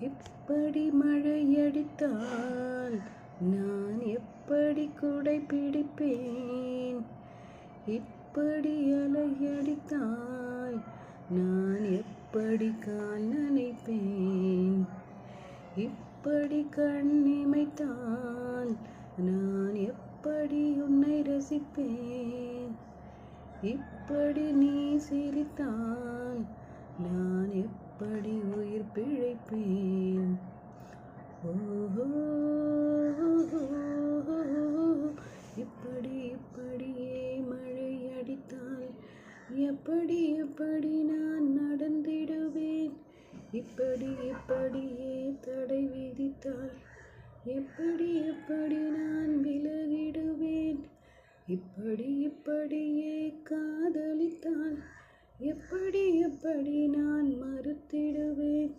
இப்படி மழையடித்தால் நான் எப்படி குடை பிடிப்பேன்? இப்படி அலையடித்தால் நான் எப்படி கால் நனைப்பேன்? இப்படி கண்ணிமைத்தால் நான் எப்படி உன்னை ரசிப்பேன்? இப்படி நீ சிரித்தால் நான் எப்படி உயிர் பிழைப்பேன்? ஓஹோ, இப்படியே மழை அடித்தால் எப்படி நான் நடந்திடுவேன்? இப்படியே தடை விதித்தால் எப்படி நான் விலகிடுவேன்? இப்படியே காதலித்தால் எப்படி நான் மறுத்திடுவேன்?